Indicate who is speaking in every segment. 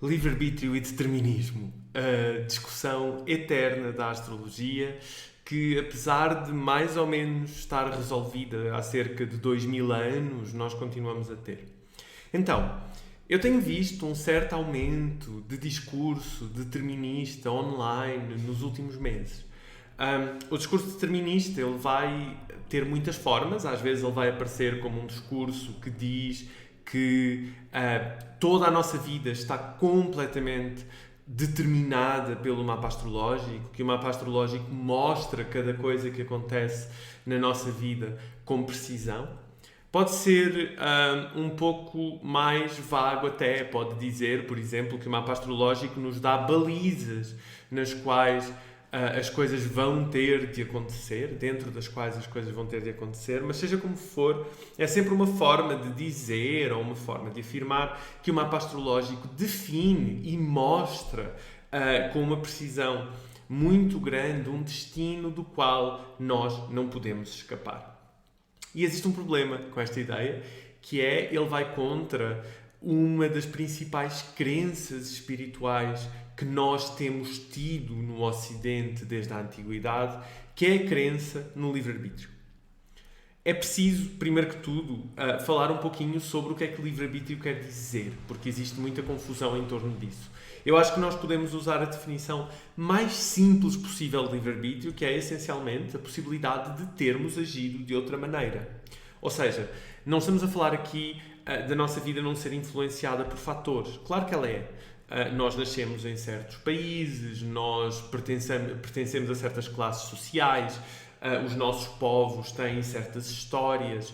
Speaker 1: Livre-arbítrio e determinismo. A discussão eterna da astrologia que, apesar de mais ou menos estar resolvida há cerca de 2000 anos, nós continuamos a ter. Então, eu tenho visto um certo aumento de discurso determinista online nos últimos meses. O discurso determinista ele vai ter muitas formas. Às vezes ele vai aparecer como um discurso que diz que toda a nossa vida está completamente determinada pelo mapa astrológico, que o mapa astrológico mostra cada coisa que acontece na nossa vida com precisão. Pode ser um pouco mais vago até, pode dizer, por exemplo, que o mapa astrológico nos dá balizas nas quais as coisas vão ter de acontecer, dentro das quais as coisas vão ter de acontecer, mas seja como for, é sempre uma forma de dizer ou uma forma de afirmar que o mapa astrológico define e mostra com uma precisão muito grande um destino do qual nós não podemos escapar. E existe um problema com esta ideia, que é ele vai contra uma das principais crenças espirituais que nós temos tido no Ocidente desde a Antiguidade, que é a crença no livre-arbítrio. É preciso, primeiro que tudo, falar um pouquinho sobre o que é que livre-arbítrio quer dizer, porque existe muita confusão em torno disso. Eu acho que nós podemos usar a definição mais simples possível de livre-arbítrio, que é essencialmente a possibilidade de termos agido de outra maneira. Ou seja, não estamos a falar aqui da nossa vida não ser influenciada por fatores. Claro que ela é. Nós nascemos em certos países, nós pertencemos a certas classes sociais, os nossos povos têm certas histórias,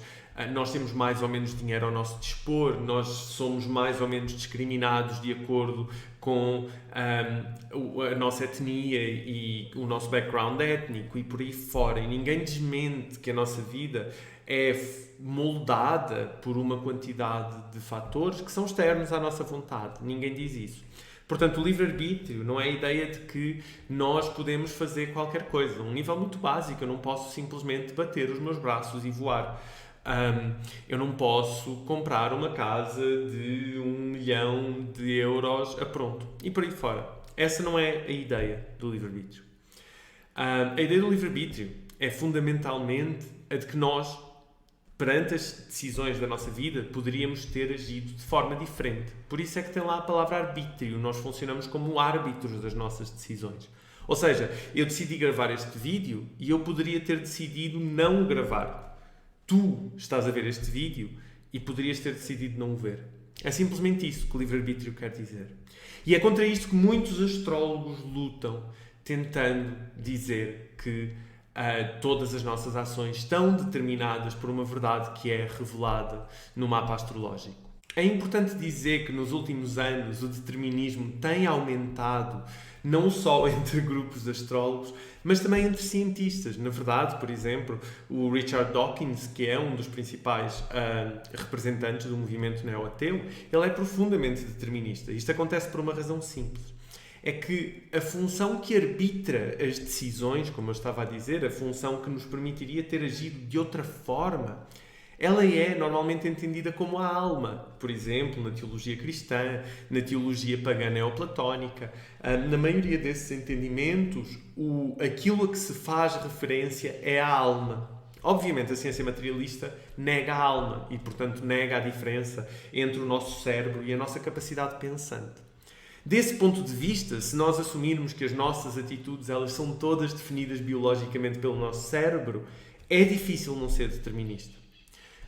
Speaker 1: nós temos mais ou menos dinheiro ao nosso dispor, nós somos mais ou menos discriminados de acordo com a nossa etnia e o nosso background étnico e por aí fora. E ninguém desmente que a nossa vida é moldada por uma quantidade de fatores que são externos à nossa vontade. Ninguém diz isso. Portanto, o livre-arbítrio não é a ideia de que nós podemos fazer qualquer coisa. A um nível muito básico, eu não posso simplesmente bater os meus braços e voar. Eu não posso comprar uma casa de 1 milhão de euros a pronto. E por aí fora. Essa não é a ideia do livre-arbítrio. A ideia do livre-arbítrio é fundamentalmente a de que nós, perante as decisões da nossa vida, poderíamos ter agido de forma diferente. Por isso é que tem lá a palavra arbítrio. Nós funcionamos como árbitros das nossas decisões. Ou seja, eu decidi gravar este vídeo e eu poderia ter decidido não gravar. Tu estás a ver este vídeo e poderias ter decidido não o ver. É simplesmente isso que o livre-arbítrio quer dizer. E é contra isto que muitos astrólogos lutam, tentando dizer que todas as nossas ações estão determinadas por uma verdade que é revelada no mapa astrológico. É importante dizer que nos últimos anos o determinismo tem aumentado não só entre grupos de astrólogos, mas também entre cientistas. Na verdade, por exemplo, o Richard Dawkins, que é um dos principais representantes do movimento neo-ateu, ele é profundamente determinista. Isto acontece por uma razão simples. É que a função que arbitra as decisões, como eu estava a dizer, a função que nos permitiria ter agido de outra forma, ela é normalmente entendida como a alma. Por exemplo, na teologia cristã, na teologia pagã neoplatónica. Na maioria desses entendimentos, aquilo a que se faz referência é a alma. Obviamente, a ciência materialista nega a alma e, portanto, nega a diferença entre o nosso cérebro e a nossa capacidade pensante. Desse ponto de vista, se nós assumirmos que as nossas atitudes elas são todas definidas biologicamente pelo nosso cérebro, é difícil não ser determinista.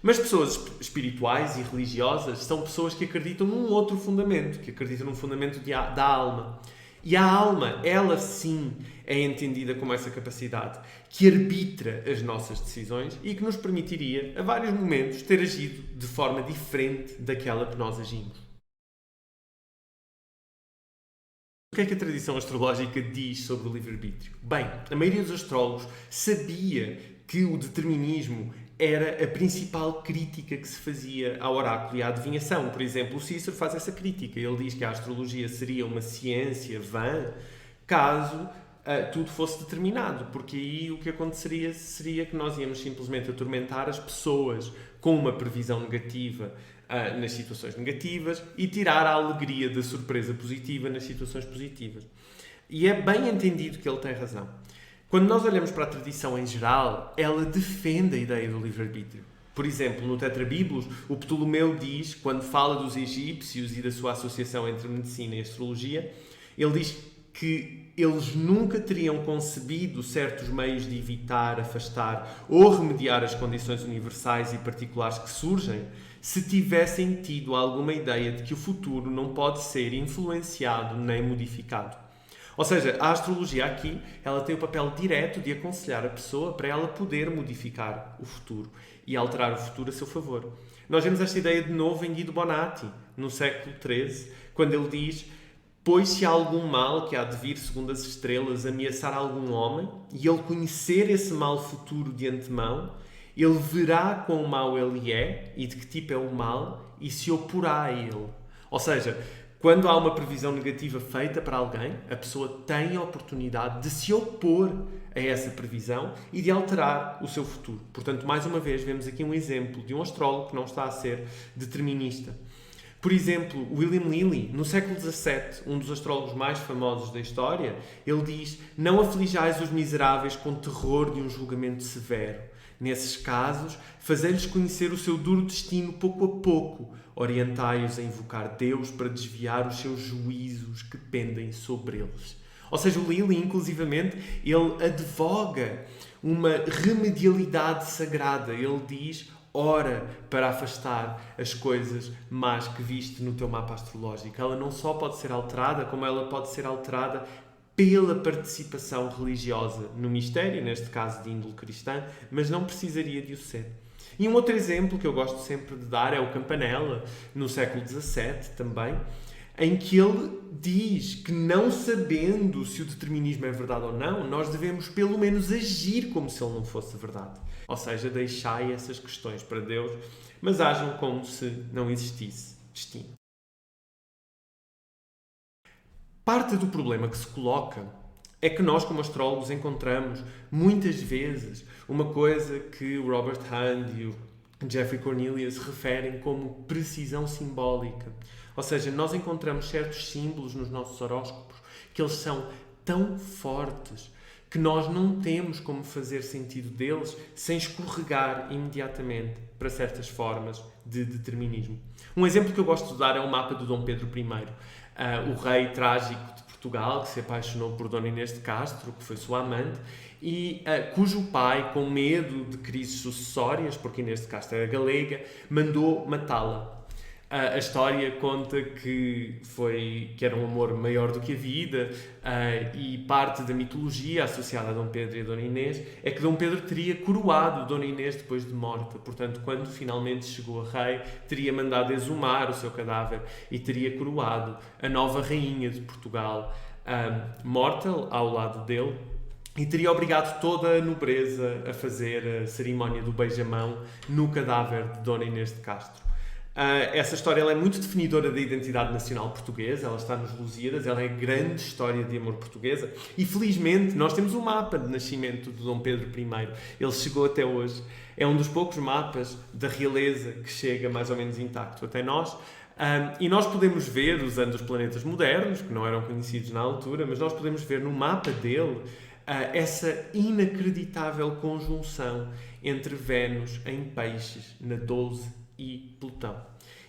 Speaker 1: Mas pessoas espirituais e religiosas são pessoas que acreditam num outro fundamento, que acreditam num fundamento da alma. E a alma, ela sim, é entendida como essa capacidade que arbitra as nossas decisões e que nos permitiria, a vários momentos, ter agido de forma diferente daquela que nós agimos. O que é que a tradição astrológica diz sobre o livre-arbítrio? Bem, a maioria dos astrólogos sabia que o determinismo era a principal crítica que se fazia ao oráculo e à adivinhação. Por exemplo, o Cícero faz essa crítica. Ele diz que a astrologia seria uma ciência vã caso tudo fosse determinado, porque aí o que aconteceria seria que nós íamos simplesmente atormentar as pessoas com uma previsão negativa nas situações negativas e tirar a alegria da surpresa positiva nas situações positivas. E é bem entendido que ele tem razão. Quando nós olhamos para a tradição em geral, ela defende a ideia do livre-arbítrio. Por exemplo, no Tetrabiblos, o Ptolomeu diz, quando fala dos egípcios e da sua associação entre medicina e astrologia, ele diz que eles nunca teriam concebido certos meios de evitar, afastar ou remediar as condições universais e particulares que surgem se tivessem tido alguma ideia de que o futuro não pode ser influenciado nem modificado. Ou seja, a astrologia aqui, ela tem o papel direto de aconselhar a pessoa para ela poder modificar o futuro e alterar o futuro a seu favor. Nós vemos esta ideia de novo em Guido Bonatti, no século XIII, quando ele diz: pois se há algum mal que há de vir segundo as estrelas ameaçar algum homem, e ele conhecer esse mal futuro de antemão, ele verá quão mau ele é e de que tipo é o mal e se oporá a ele. Ou seja, quando há uma previsão negativa feita para alguém, a pessoa tem a oportunidade de se opor a essa previsão e de alterar o seu futuro. Portanto, mais uma vez, vemos aqui um exemplo de um astrólogo que não está a ser determinista. Por exemplo, William Lilly, no século XVII, um dos astrólogos mais famosos da história, ele diz: não aflijais os miseráveis com terror de um julgamento severo. Nesses casos, fazei-lhes conhecer o seu duro destino pouco a pouco. Orientai-os a invocar Deus para desviar os seus juízos que pendem sobre eles. Ou seja, o Lilly, inclusivamente, ele advoga uma remedialidade sagrada. Ele diz: ora para afastar as coisas más que viste no teu mapa astrológico. Ela não só pode ser alterada, como ela pode ser alterada pela participação religiosa no mistério, neste caso de índole cristã, mas não precisaria de o ser. E um outro exemplo que eu gosto sempre de dar é o Campanella, no século XVII também, em que ele diz que, não sabendo se o determinismo é verdade ou não, nós devemos pelo menos agir como se ele não fosse verdade. Ou seja, deixai essas questões para Deus, mas ajam como se não existisse destino. Parte do problema que se coloca é que nós, como astrólogos, encontramos muitas vezes uma coisa que o Robert Hund e o Jeffrey Cornelius referem como precisão simbólica. Ou seja, nós encontramos certos símbolos nos nossos horóscopos que eles são tão fortes que nós não temos como fazer sentido deles sem escorregar imediatamente para certas formas de determinismo. Um exemplo que eu gosto de dar é o mapa do Dom Pedro I, o rei trágico de Portugal, que se apaixonou por Dona Inês de Castro, que foi sua amante, e cujo pai, com medo de crises sucessórias, porque Inês de Castro era galega, mandou matá-la. A história conta que era um amor maior do que a vida, e parte da mitologia associada a Dom Pedro e a Dona Inês é que Dom Pedro teria coroado Dona Inês depois de morta. Portanto, quando finalmente chegou a rei, teria mandado exumar o seu cadáver e teria coroado a nova rainha de Portugal, morta ao lado dele, e teria obrigado toda a nobreza a fazer a cerimónia do beijamão no cadáver de Dona Inês de Castro. Essa história ela é muito definidora da identidade nacional portuguesa, ela está nos Lusíadas, ela é a grande história de amor portuguesa e, felizmente, nós temos um mapa de nascimento de Dom Pedro I. Ele chegou até hoje. É um dos poucos mapas da realeza que chega mais ou menos intacto até nós. E nós podemos ver, usando os planetas modernos, que não eram conhecidos na altura, mas nós podemos ver no mapa dele essa inacreditável conjunção entre Vênus em Peixes, na 12 e Plutão.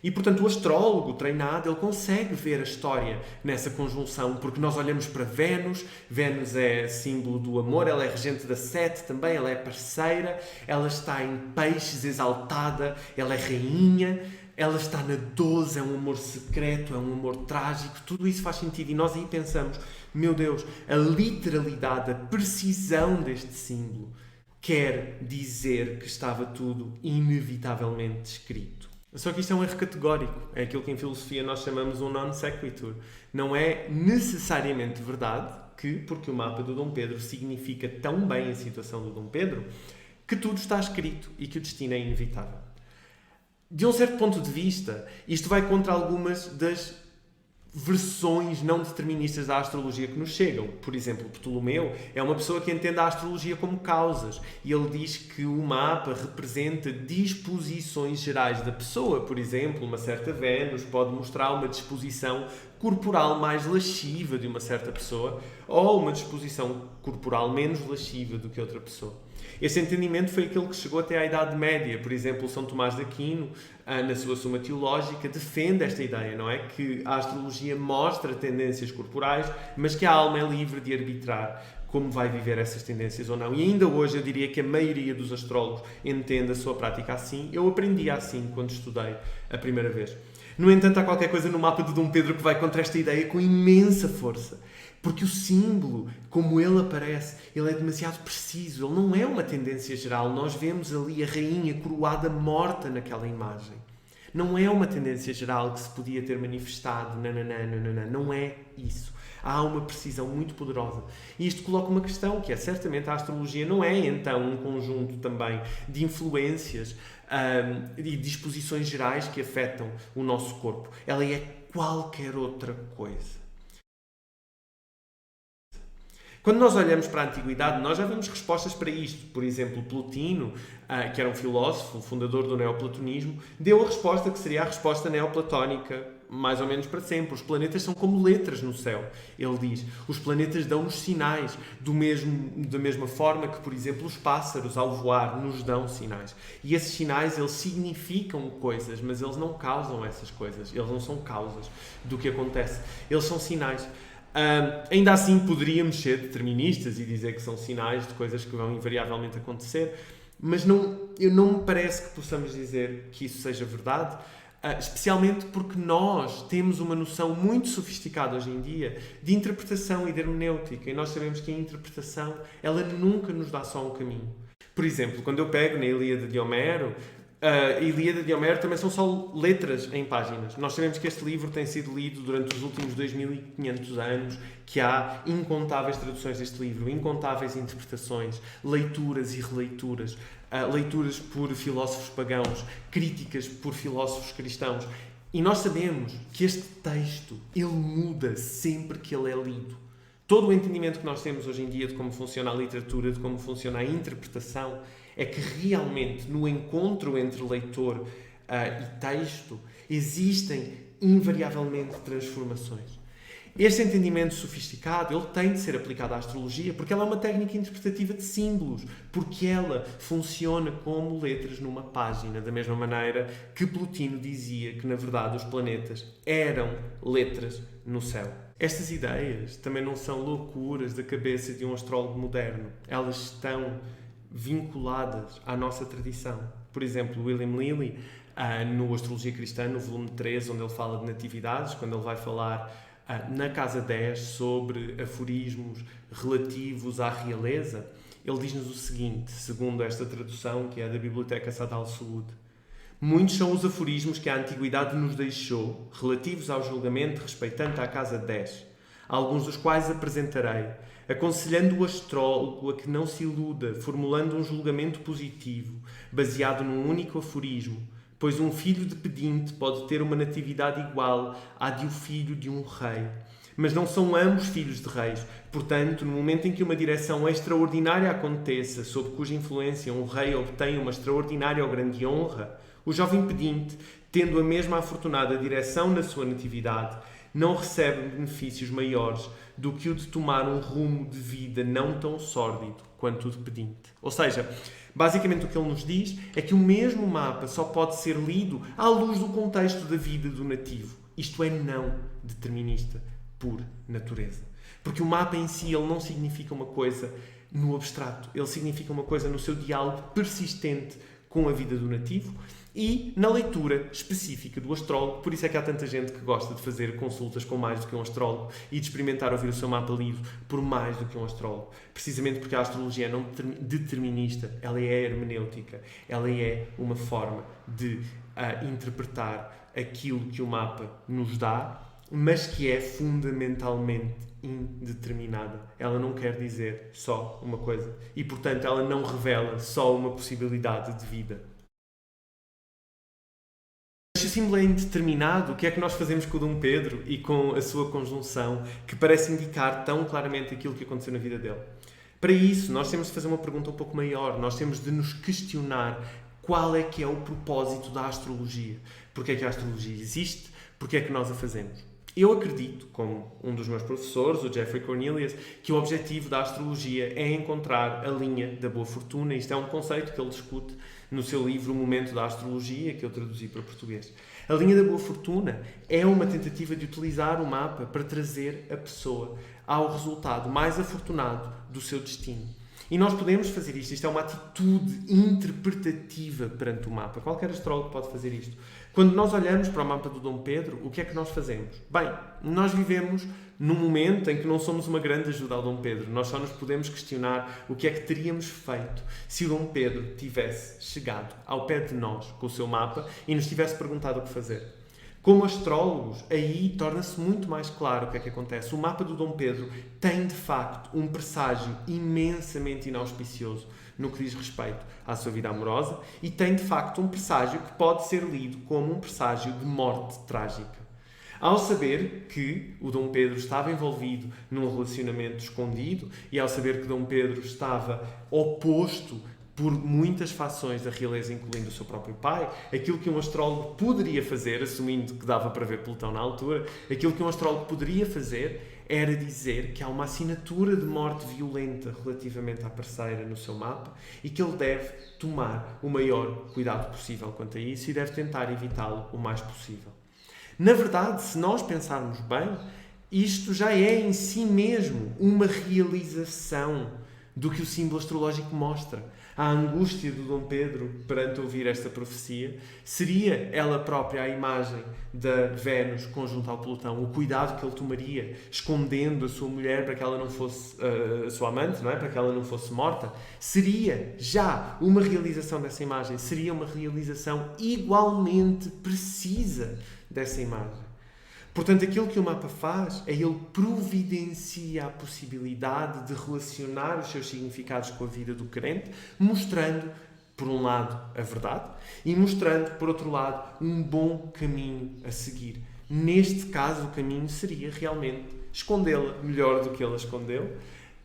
Speaker 1: E, portanto, o astrólogo treinado, ele consegue ver a história nessa conjunção, porque nós olhamos para Vênus. Vênus é símbolo do amor, ela é regente da Sete também, ela é parceira, ela está em Peixes exaltada, ela é rainha, ela está na 12, é um amor secreto, é um amor trágico, tudo isso faz sentido. E nós aí pensamos, meu Deus, a literalidade, a precisão deste símbolo quer dizer que estava tudo inevitavelmente descrito. Só que isto é um erro categórico. É aquilo que em filosofia nós chamamos um non sequitur. Não é necessariamente verdade que, porque o mapa do Dom Pedro significa tão bem a situação do Dom Pedro, que tudo está escrito e que o destino é inevitável. De um certo ponto de vista, isto vai contra algumas das versões não deterministas da astrologia que nos chegam. Por exemplo, Ptolomeu é uma pessoa que entende a astrologia como causas e ele diz que o mapa representa disposições gerais da pessoa. Por exemplo, uma certa Vênus pode mostrar uma disposição corporal mais lasciva de uma certa pessoa ou uma disposição corporal menos lasciva do que outra pessoa. Esse entendimento foi aquele que chegou até à Idade Média. Por exemplo, São Tomás de Aquino, na sua Suma Teológica, defende esta ideia, não é? Que a astrologia mostra tendências corporais, mas que a alma é livre de arbitrar como vai viver essas tendências ou não. E ainda hoje eu diria que a maioria dos astrólogos entende a sua prática assim. Eu aprendi assim quando estudei a primeira vez. No entanto, há qualquer coisa no mapa de Dom Pedro que vai contra esta ideia com imensa força. Porque o símbolo, como ele aparece, ele é demasiado preciso. Ele não é uma tendência geral. Nós vemos ali a rainha coroada morta naquela imagem. Não é uma tendência geral que se podia ter manifestado. Não é isso. Há uma precisão muito poderosa. E isto coloca uma questão, que é certamente a astrologia não é então um conjunto também de influências e disposições gerais que afetam o nosso corpo. Ela é qualquer outra coisa. Quando nós olhamos para a Antiguidade, nós já vemos respostas para isto. Por exemplo, Plotino, que era um filósofo, fundador do neoplatonismo, deu a resposta que seria a resposta neoplatónica, mais ou menos para sempre. Os planetas são como letras no céu. Ele diz, os planetas dão-nos sinais, da mesma forma que, por exemplo, os pássaros, ao voar, nos dão sinais. E esses sinais, eles significam coisas, mas eles não causam essas coisas. Eles não são causas do que acontece. Eles são sinais. Ainda assim poderíamos ser deterministas e dizer que são sinais de coisas que vão invariavelmente acontecer, mas não me parece que possamos dizer que isso seja verdade, especialmente porque nós temos uma noção muito sofisticada hoje em dia de interpretação e de hermenêutica, e nós sabemos que a interpretação ela nunca nos dá só um caminho. Por exemplo, quando eu pego na Ilíada de Homero, a Ilíada de Homero também são só letras em páginas. Nós sabemos que este livro tem sido lido durante os últimos 2500 anos, que há incontáveis traduções deste livro, incontáveis interpretações, leituras e releituras, leituras por filósofos pagãos, críticas por filósofos cristãos. E nós sabemos que este texto, ele muda sempre que ele é lido. Todo o entendimento que nós temos hoje em dia de como funciona a literatura, de como funciona a interpretação, é que realmente no encontro entre leitor e texto existem invariavelmente transformações. Este entendimento sofisticado ele tem de ser aplicado à astrologia porque ela é uma técnica interpretativa de símbolos, porque ela funciona como letras numa página, da mesma maneira que Plotino dizia que, na verdade, os planetas eram letras no céu. Estas ideias também não são loucuras da cabeça de um astrólogo moderno. Elas estão vinculadas à nossa tradição. Por exemplo, William Lilly, no Astrologia Cristã, no volume 3, onde ele fala de natividades, quando ele vai falar na casa 10 sobre aforismos relativos à realeza, ele diz-nos o seguinte, segundo esta tradução, que é da Biblioteca Sadal Saúde: muitos são os aforismos que a antiguidade nos deixou, relativos ao julgamento respeitante à casa 10, alguns dos quais apresentarei, aconselhando o astrólogo a que não se iluda, formulando um julgamento positivo, baseado num único aforismo, pois um filho de pedinte pode ter uma natividade igual à de um filho de um rei. Mas não são ambos filhos de reis. Portanto, no momento em que uma direção extraordinária aconteça, sob cuja influência um rei obtém uma extraordinária ou grande honra, o jovem pedinte, tendo a mesma afortunada direção na sua natividade, não recebe benefícios maiores do que o de tomar um rumo de vida não tão sórdido quanto o de pedinte. Ou seja, basicamente o que ele nos diz é que o mesmo mapa só pode ser lido à luz do contexto da vida do nativo. Isto é, não determinista por natureza. Porque o mapa em si ele não significa uma coisa no abstrato. Ele significa uma coisa no seu diálogo persistente com a vida do nativo e na leitura específica do astrólogo. Por isso é que há tanta gente que gosta de fazer consultas com mais do que um astrólogo e de experimentar ouvir o seu mapa lido por mais do que um astrólogo. Precisamente porque a astrologia é não determinista, ela é hermenêutica, ela é uma forma de interpretar aquilo que o mapa nos dá, mas que é fundamentalmente indeterminada. Ela não quer dizer só uma coisa e, portanto, ela não revela só uma possibilidade de vida. Se símbolo é indeterminado, o que é que nós fazemos com o Dom Pedro e com a sua conjunção, que parece indicar tão claramente aquilo que aconteceu na vida dele? Para isso, nós temos de fazer uma pergunta um pouco maior, nós temos de nos questionar qual é que é o propósito da astrologia. Porquê é que a astrologia existe? Porquê é que nós a fazemos? Eu acredito, como um dos meus professores, o Jeffrey Cornelius, que o objetivo da astrologia é encontrar a linha da boa fortuna. Isto é um conceito que ele discute no seu livro O Momento da Astrologia, que eu traduzi para português. A linha da boa fortuna é uma tentativa de utilizar o mapa para trazer a pessoa ao resultado mais afortunado do seu destino. E nós podemos fazer isto. Isto é uma atitude interpretativa perante o mapa. Qualquer astrólogo pode fazer isto. Quando nós olhamos para o mapa do Dom Pedro, o que é que nós fazemos? Bem, nós vivemos num momento em que não somos uma grande ajuda ao Dom Pedro. Nós só nos podemos questionar o que é que teríamos feito se o Dom Pedro tivesse chegado ao pé de nós com o seu mapa e nos tivesse perguntado o que fazer. Como astrólogos, aí torna-se muito mais claro o que é que acontece. O mapa do Dom Pedro tem, de facto, um presságio imensamente inauspicioso no que diz respeito à sua vida amorosa e tem, de facto, um presságio que pode ser lido como um presságio de morte trágica. Ao saber que o Dom Pedro estava envolvido num relacionamento escondido e ao saber que Dom Pedro estava oposto por muitas fações da realeza, incluindo o seu próprio pai, aquilo que um astrólogo poderia fazer, assumindo que dava para ver Plutão na altura, aquilo que um astrólogo poderia fazer era dizer que há uma assinatura de morte violenta relativamente à parceira no seu mapa e que ele deve tomar o maior cuidado possível quanto a isso e deve tentar evitá-lo o mais possível. Na verdade, se nós pensarmos bem, isto já é em si mesmo uma realização do que o símbolo astrológico mostra. A angústia do Dom Pedro perante ouvir esta profecia seria ela própria a imagem da Vênus conjunta ao Plutão, o cuidado que ele tomaria, escondendo a sua mulher para que ela não fosse, a sua amante, não é? Para que ela não fosse morta, seria já uma realização dessa imagem, seria uma realização igualmente precisa dessa imagem. Portanto, aquilo que o mapa faz é ele providencia a possibilidade de relacionar os seus significados com a vida do crente, mostrando, por um lado, a verdade e mostrando, por outro lado, um bom caminho a seguir. Neste caso, o caminho seria realmente escondê-la melhor do que ele a escondeu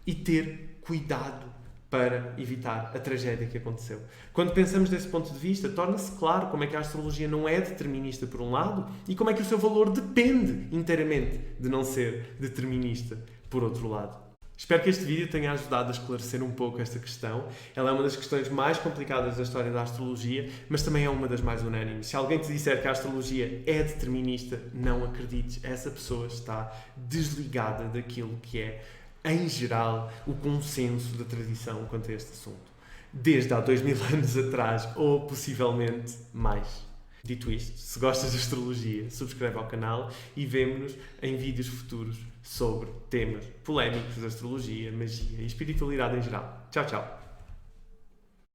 Speaker 1: e ter cuidado para evitar a tragédia que aconteceu. Quando pensamos desse ponto de vista, torna-se claro como é que a astrologia não é determinista por um lado e como é que o seu valor depende inteiramente de não ser determinista por outro lado. Espero que este vídeo tenha ajudado a esclarecer um pouco esta questão. Ela é uma das questões mais complicadas da história da astrologia, mas também é uma das mais unânimes. Se alguém te disser que a astrologia é determinista, não acredites. Essa pessoa está desligada daquilo que é, em geral, o consenso da tradição quanto a este assunto. Desde há 2000 anos atrás, ou possivelmente mais. Dito isto, se gostas de astrologia, subscreve ao canal e vemo-nos em vídeos futuros sobre temas polémicos de astrologia, magia e espiritualidade em geral. Tchau, tchau!